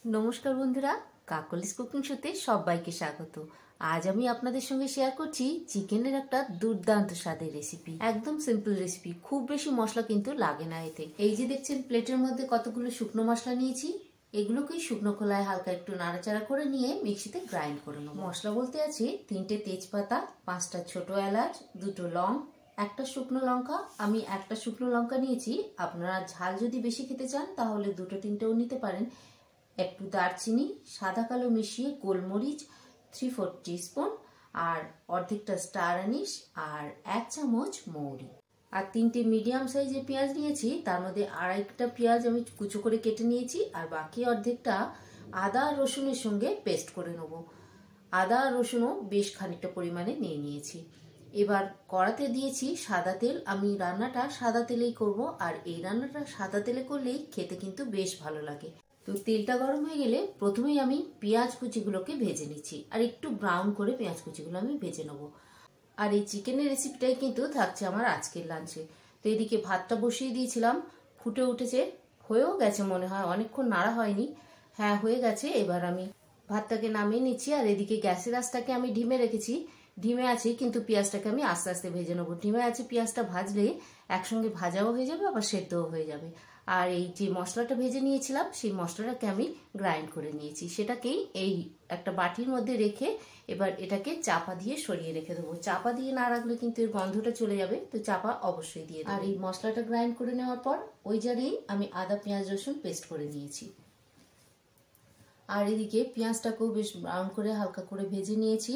নমস্কার বন্ধুরা, কাকলিস কুকিং শোতে সবাইকে স্বাগত। আজ আমি আপনাদের সঙ্গে শেয়ার করছি চিকেনের একটা দুর্দান্ত স্বাদের রেসিপি। একদম সিম্পল রেসিপি, খুব বেশি মশলা কিন্তু লাগে না এতে। এই যে দেখছেন প্লেটের মধ্যে কতগুলো শুকনো মশলা নিয়েছি, এগুলোকেই শুকনো খোলায় হালকা একটু নাড়াচাড়া করে নিয়ে মিক্সিতে গ্রাইন্ড করে নেব। মশলা বলতে আছে 3টে তেজপাতা, 5টা ছোট এলাচ, 2টো লং, একটা শুকনো লঙ্কা। আমি একটা শুকনো লঙ্কা নিয়েছি, আপনারা ঝাল যদি বেশি খেতে চান তাহলে 2-3টেও নিতে পারেন। একটু দারচিনি, সাদা কালো মিশিয়ে গোলমরিচ 3/4 টিস্পুন, আর অর্ধেকটা স্টার আনিস, আর 1 চামচ মৌরি, আর 3টে মিডিয়াম সাইজের পেঁয়াজ নিয়েছি। তার মধ্যে আড়াইটা পেঁয়াজ আমি কুচো করে কেটে নিয়েছি, আর বাকি অর্ধেকটা আদা আর রসুনের সঙ্গে পেস্ট করে নেব। আদা আর রসুনও বেশ খানিকটা পরিমাণে নিয়ে নিয়েছি। এবার কড়াতে দিয়েছি সাদা তেল। আমি রান্নাটা সাদা তেলেই করব, আর এই রান্নাটা সাদা তেলে করলেই খেতে কিন্তু বেশ ভালো লাগে। তো তেলটা গরম হয়ে গেলে প্রথমেই আমি পেঁয়াজ কুচিগুলোকে ভেজে নিচ্ছি, আর একটু ব্রাউন করে পেঁয়াজ কুচিগুলো আমি ভেজে নেবো। আর এই চিকেনের রেসিপিটাই কিন্তু থাকছে আমার আজকের লাঞ্চে। তো এদিকে ভাতটা বসিয়ে দিয়েছিলাম, ফুটে উঠেছে, হয়েও গেছে মনে হয়, অনেকক্ষণ নাড়া হয়নি। হ্যাঁ, হয়ে গেছে। এবার আমি ভাতটাকে নামিয়ে নিচ্ছি, আর এদিকে গ্যাসের আঁচটাকে আমি ঢিমে রেখেছি। ঢিমে আছে কিন্তু পেঁয়াজটাকে আমি আস্তে আস্তে ভেজে নেবো। ঢিমে আছে পেঁয়াজটা ভাজলে একসঙ্গে ভাজাও হয়ে যাবে, আবার সেদ্ধও হয়ে যাবে। আর এই যে মশলাটা ভেজে নিয়েছিলাম, সেই মশলাটাকে আমি গ্রাইন্ড করে নিয়েছি, সেটাকেই এই একটা বাটির মধ্যে রেখে এবার এটাকে চাপা দিয়ে সরিয়ে রেখে দেবো। চাপা দিয়ে না রাখলে কিন্তু এর গন্ধটা চলে যাবে, তো চাপা অবশ্যই দিয়ে দেবো। আর এই মশলাটা গ্রাইন্ড করে নেওয়ার পর ওই জারেই আমি আদা পেঁয়াজ রসুন পেস্ট করে নিয়েছি। আর এদিকে পেঁয়াজটাকেও বেশ ব্রাউন করে হালকা করে ভেজে নিয়েছি।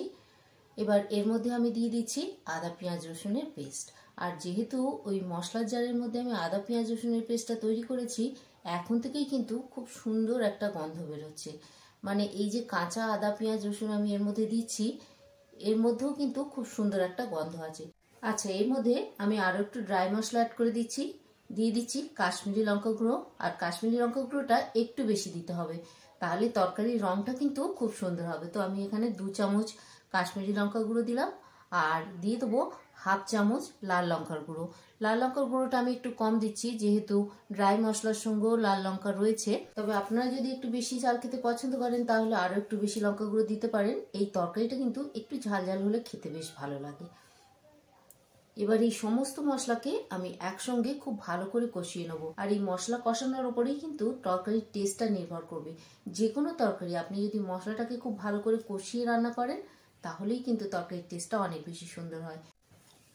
এবার এর মধ্যে আমি দিয়ে দিচ্ছি আদা পেঁয়াজ রসুনের পেস্ট। আর যেহেতু ওই মশলার জারের মধ্যে আমি আদা পেঁয়াজ রসুনের পেস্টটা তৈরি করেছি, এখন থেকেই কিন্তু খুব সুন্দর একটা গন্ধ বেরোচ্ছে। মানে এই যে কাঁচা আদা পেঁয়াজ রসুন আমি এর মধ্যে দিচ্ছি, এর মধ্যেও কিন্তু খুব সুন্দর একটা গন্ধ আছে। আচ্ছা, এর মধ্যে আমি আরও একটু ড্রাই মশলা অ্যাড করে দিচ্ছি। দিয়ে দিচ্ছি কাশ্মীরি লঙ্কা গুঁড়ো, আর কাশ্মীরি লঙ্কা গুঁড়োটা একটু বেশি দিতে হবে, তাহলে তরকারির রঙটা কিন্তু খুব সুন্দর হবে। তো আমি এখানে 2 চামচ কাশ্মীরি লঙ্কা গুঁড়ো দিলাম, আর দিয়ে দেবো 1/2 চামচ লাল লঙ্কার গুঁড়ো। লাল লঙ্কার গুঁড়োটা আমি একটু কম দিচ্ছি, যেহেতু ড্রাই মশলার সঙ্গেও লাল লঙ্কা রয়েছে। তবে আপনারা যদি একটু বেশি ঝাল খেতে পছন্দ করেন তাহলে আরও একটু বেশি লঙ্কা গুঁড়ো দিতে পারেন। এই তরকারিটা কিন্তু একটু ঝাল ঝাল হলে খেতে বেশ ভালো লাগে। এবার এই সমস্ত মশলাকে আমি একসঙ্গে খুব ভালো করে কষিয়ে নেবো। আর এই মশলা কষানোর উপরেই কিন্তু তরকারির টেস্টটা নির্ভর করবে। যে কোনো তরকারি আপনি যদি মশলাটাকে খুব ভালো করে কষিয়ে রান্না করেন তাহলেই কিন্তু তরকারির টেস্টটা অনেক বেশি সুন্দর হয়।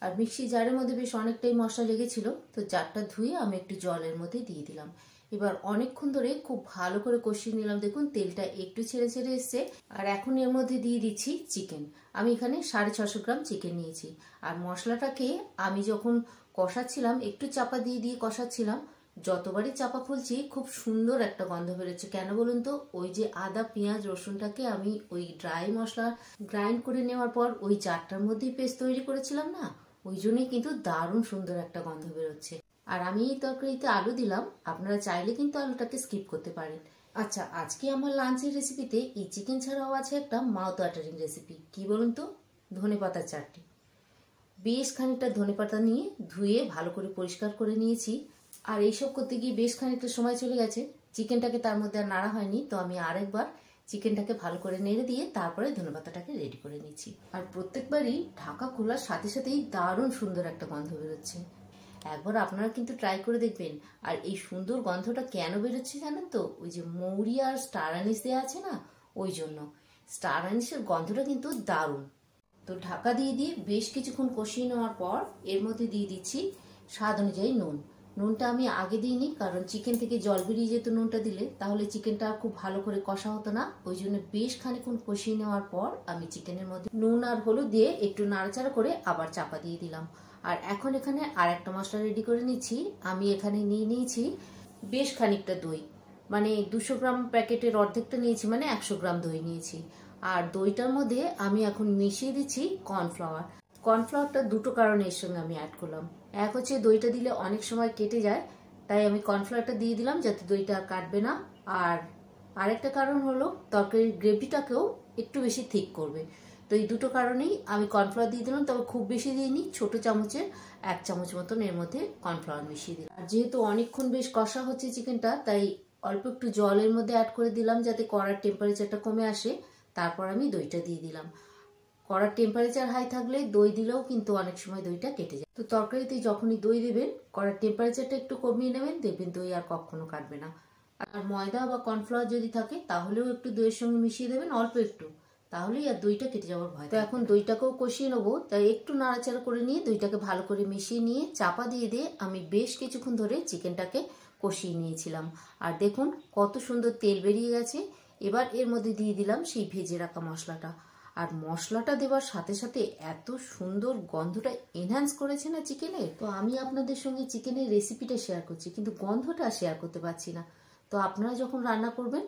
আর মিক্সি জারের মধ্যে বেশ অনেকটাই মশলা লেগেছিল, তো জারটা ধুয়ে আমি একটু জলের মধ্যে দিয়ে দিলাম। এবার অনেকক্ষণ ধরে খুব ভালো করে কষিয়ে নিলাম। দেখুন তেলটা একটু ছেড়ে ছেড়ে এসছে। আর এখন এর মধ্যে দিয়ে দিচ্ছি চিকেন। আমি এখানে 650 গ্রাম চিকেন নিয়েছি। আর মশলাটাকে আমি যখন কষাচ্ছিলাম একটু চাপা দিয়ে দিয়ে কষাচ্ছিলাম, যতবারই চাপা খুলছি খুব সুন্দর একটা গন্ধ বেরোচ্ছে। কেন বলুন তো, ওই যে আদা পেঁয়াজ রসুনটাকে আমি ওই ড্রাই মশলা গ্রাইন্ড করে নেওয়ার পর ওই জারটার মধ্যেই পেস্ট তৈরি করেছিলাম না, ওই জন্যই কিন্তু দারুণ সুন্দর একটা গন্ধ বেরোচ্ছে। আর আমি এই তরকারিতে আলু দিলাম, আপনারা চাইলে কিন্তু আলুটাকে স্কিপ করতে পারেন। আচ্ছা, আজকে আমার লাঞ্চের রেসিপিতে এই চিকেন ছাড়াও আছে একটা মাউথ ওয়াটারিং রেসিপি। কি বলুন তো, ধনেপাতার চাটনি। বেশ খানিকটা ধনেপাতা নিয়ে ধুয়ে ভালো করে পরিষ্কার করে নিয়েছি। আর এইসব করতে গিয়ে বেশ খানিকটা সময় চলে গেছে, চিকেনটাকে তার মধ্যে আর নাড়া হয়নি। তো আমি আরেকবার চিকেনটাকে ভালো করে নেড়ে দিয়ে তারপরে ধনেপাতাটাকে রেডি করে নিচ্ছি। আর প্রত্যেকবারই ঢাকা খোলার সাথে সাথেই দারুণ সুন্দর একটা গন্ধ বেরোচ্ছে। একবার আপনারা কিন্তু ট্রাই করে দেখবেন। আর এই সুন্দর গন্ধটা কেন বেরোচ্ছে জানেন তো, ওই যে মৌরি আর স্টার আনিস দেওয়া আছে না, ওই জন্য। স্টার আনিসের গন্ধটা কিন্তু দারুণ। তো ঢাকা দিয়ে দিয়ে বেশ কিছুক্ষণ কষিয়ে নেওয়ার পর এর মধ্যে দিয়ে দিচ্ছি স্বাদ অনুযায়ী নুন। নুনটা আমি আগে দিইনি, কারণ চিকেন থেকে জল বেরিয়ে যেত নুনটা দিলে, তাহলে চিকেনটা খুব ভালো করে কষা হতো না। ওই জন্য বেশ খানিকক্ষণ কষিয়ে নেওয়ার পর আমি চিকেনের মধ্যে নুন আর হলুদ দিয়ে একটু নাড়াচাড়া করে আবার চাপা দিয়ে দিলাম। আর এখন এখানে আর একটা মশলা রেডি করে নিচ্ছি। আমি এখানে নিয়ে নিয়েছি বেশ খানিকটা দই, মানে 200 গ্রাম প্যাকেটের অর্ধেকটা নিয়েছি, মানে 100 গ্রাম দই নিয়েছি। আর দইটার মধ্যে আমি এখন মিশিয়ে দিচ্ছি কর্নফ্লাওয়ার। কর্নফ্লাওয়ারটা দুটো কারণে এর সঙ্গে আমি অ্যাড করলাম। এক হচ্ছে দইটা দিলে অনেক সময় কেটে যায়, তাই আমি কর্নফ্লাওয়ারটা দিয়ে দিলাম যাতে দইটা কাটবে না। আর আরেকটা কারণ হলো তরকারির গ্রেভিটাকেও একটু বেশি থিক করবে। তো এই দুটো কারণেই আমি কর্নফ্লাওয়ার দিয়ে দিলাম, তবে খুব বেশি দিইনি, ছোট চামচের 1 চামচ মতন এর মধ্যে কর্নফ্লাওয়ার মিশিয়ে দিলাম। আর যেহেতু অনেকক্ষণ বেশ কষা হচ্ছে চিকেনটা, তাই অল্প একটু জলের মধ্যে অ্যাড করে দিলাম যাতে কড়ার টেম্পারেচারটা কমে আসে। তারপর আমি দইটা দিয়ে দিলাম। কড়ার টেম্পারেচার হাই থাকলে দই দিলেও কিন্তু অনেক সময় দইটা কেটে যায়। তো তরকারিতে যখনই দই দেবেন কড়ার টেম্পারেচারটা একটু কমিয়ে নেবেন, দেখবেন দই আর কখনো কাটবে না। আর ময়দা বা কর্নফ্লাওয়ার যদি থাকে তাহলেও একটু দইয়ের সঙ্গে মিশিয়ে দেবেন অল্প একটু, তাহলেই আর দইটা কেটে যাওয়ার ভয়। তো এখন দইটাকেও কষিয়ে নেবো, তাই একটু নাড়াচাড়া করে নিয়ে দইটাকে ভালো করে মিশিয়ে নিয়ে চাপা দিয়ে আমি বেশ কিছুক্ষণ ধরে চিকেনটাকে কষিয়ে নিয়েছিলাম। আর দেখুন কত সুন্দর তেল বেরিয়ে গেছে। এবার এর মধ্যে দিয়ে দিলাম সেই ভেজে রাখা মশলাটা। আর মশলাটা দেওয়ার সাথে সাথে এত সুন্দর গন্ধটা এনহ্যান্স করেছে না চিকেনের। তো আমি আপনাদের সঙ্গে চিকেনের রেসিপিটা শেয়ার করছি, কিন্তু গন্ধটা শেয়ার করতে পারছি না। তো আপনারা যখন রান্না করবেন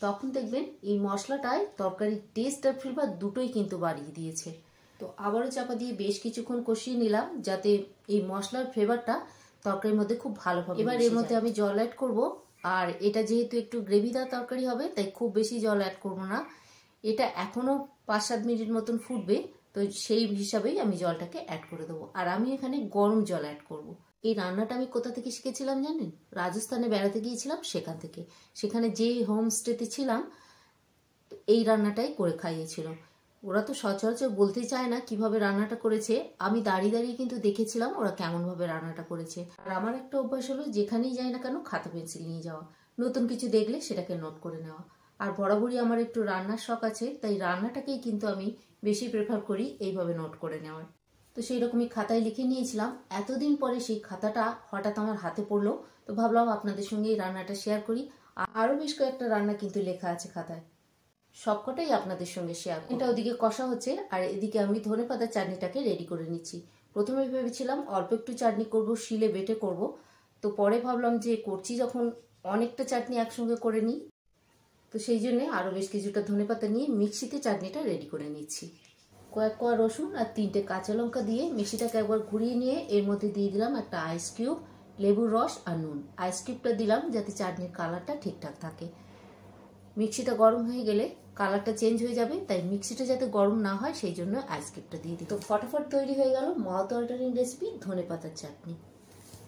তখন দেখবেন এই মশলাটায় তরকারির টেস্ট আর ফ্লেভার দুটোই কিন্তু বাড়িয়ে দিয়েছে। তো আবারও চাপা দিয়ে বেশ কিছুক্ষণ কষিয়ে নিলাম যাতে এই মশলার ফ্লেভারটা তরকারির মধ্যে খুব ভালোভাবে। এবার এর মধ্যে আমি জল অ্যাড করব। আর এটা যেহেতু একটু গ্রেভিদার তরকারি হবে তাই খুব বেশি জল অ্যাড করব না। এটা এখনো 5-7 মিনিট মতন ফুটবে, তো সেই হিসাবেই আমি জলটাকে অ্যাড করে দেবো। আর আমি এখানে গরম জল অ্যাড করব। এই রান্নাটা আমি কোথা থেকে শিখেছিলাম জানেন? রাজস্থানে বেড়াতে গিয়েছিলাম সেখান থেকে। সেখানে যে হোমস্টেতে ছিলাম এই রান্নাটাই করে খাইয়েছিল। ওরা তো সচরাচর বলতে চায় না কিভাবে রান্নাটা করেছে, আমি দাঁড়িয়ে দাঁড়িয়ে কিন্তু দেখেছিলাম ওরা কেমন ভাবে রান্নাটা করেছে। আর আমার একটা অভ্যাস হলো যেখানেই যাই না কেন খাতা পেন্সিল নিয়ে যাওয়া, নতুন কিছু দেখলে সেটাকে নোট করে নেওয়া। আর বরাবরই আমার একটু রান্নার শখ আছে, তাই রান্নাটাকেই কিন্তু আমি বেশি প্রেফার করি এইভাবে নোট করে নেওয়ার। তো সেই রকমই খাতায় লিখে নিয়েছিলাম। এতদিন পরে সেই খাতাটা হঠাৎ আমার হাতে পড়লো, তো ভাবলাম আপনাদের সঙ্গে এই রান্নাটা শেয়ার করি। আরও বেশ কয়েকটা রান্না কিন্তু লেখা আছে খাতায়, সবকটাই আপনাদের সঙ্গে শেয়ার। এটা ওদিকে কষা হচ্ছে আর এদিকে আমি ধনেপাতার চাটনিটাকে রেডি করে নিচ্ছি। প্রথমে ভেবেছিলাম অল্প একটু চাটনি করব, শিলে বেটে করব। তো পরে ভাবলাম যে করছি যখন অনেকটা চাটনি একসঙ্গে করে নিই, তো সেই জন্য আরও বেশ কিছুটা ধনেপাতা নিয়ে মিক্সিতে চাটনিটা রেডি করে নিচ্ছি। কয়েক কোয়া রসুন আর 3টে কাঁচা লঙ্কা দিয়ে মিক্সিটাকে একবার ঘুরিয়ে নিয়ে এর মধ্যে দিয়ে দিলাম একটা আইস কিউব, লেবুর রস আর নুন। আইস কিউবটা দিলাম যাতে চাটনির কালারটা ঠিকঠাক থাকে। মিক্সিটা গরম হয়ে গেলে কালারটা চেঞ্জ হয়ে যাবে, তাই মিক্সিটা যাতে গরম না হয় সেই জন্য আইস কিউবটা দিয়ে দিই। তো ফটাফট তৈরি হয়ে গেল মাউথ ওয়াটারিং রেসিপি ধনেপাতার চাটনি।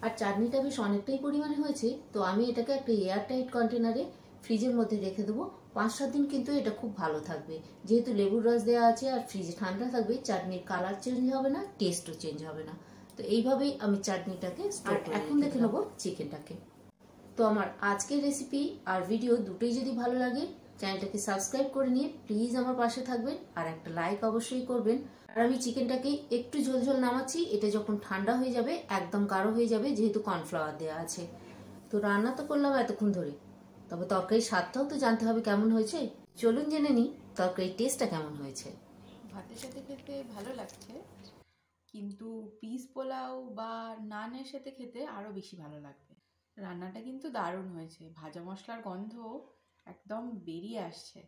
আর চাটনিটা বেশ অনেকটাই পরিমাণে হয়েছে, তো আমি এটাকে একটা এয়ার টাইট কন্টেনারে ফ্রিজের মধ্যে রেখে দেবো। 5-7 দিন কিন্তু এটা খুব ভালো থাকবে, যেহেতু লেবুর রস দেওয়া আছে আর ফ্রিজে ঠান্ডা থাকবে। চাটনির কালার চেঞ্জ হবে না, টেস্টও চেঞ্জ হবে না। তো এইভাবেই আমি চাটনিটাকে স্টোর করে এখন দেখে নেবো চিকেনটাকে। তো আমার আজকের রেসিপি আর ভিডিও দুটোই যদি ভালো লাগে চ্যানেলটাকে সাবস্ক্রাইব করে নিয়ে প্লিজ আমার পাশে থাকবেন আর একটা লাইক অবশ্যই করবেন। আর আমি চিকেনটাকে একটু ঝোল ঝোল নামাচ্ছি, এটা যখন ঠান্ডা হয়ে যাবে একদম গাঢ় হয়ে যাবে যেহেতু কর্নফ্লাওয়ার দেওয়া আছে। তো রান্না তো করলাম এতক্ষণ ধরে, তবে তরকারির স্বাদটাও তো জানতে হবে কেমন হয়েছে। চলুন জেনে নিই তরকারির টেস্টটা কেমন হয়েছে। ভাতের সাথে খেতে ভালো লাগছে, কিন্তু পিস পোলাও বা নানের সাথে খেতে আরও বেশি ভালো লাগবে। রান্নাটা কিন্তু দারুণ হয়েছে, ভাজা মশলার গন্ধ একদম বেরিয়ে আসছে।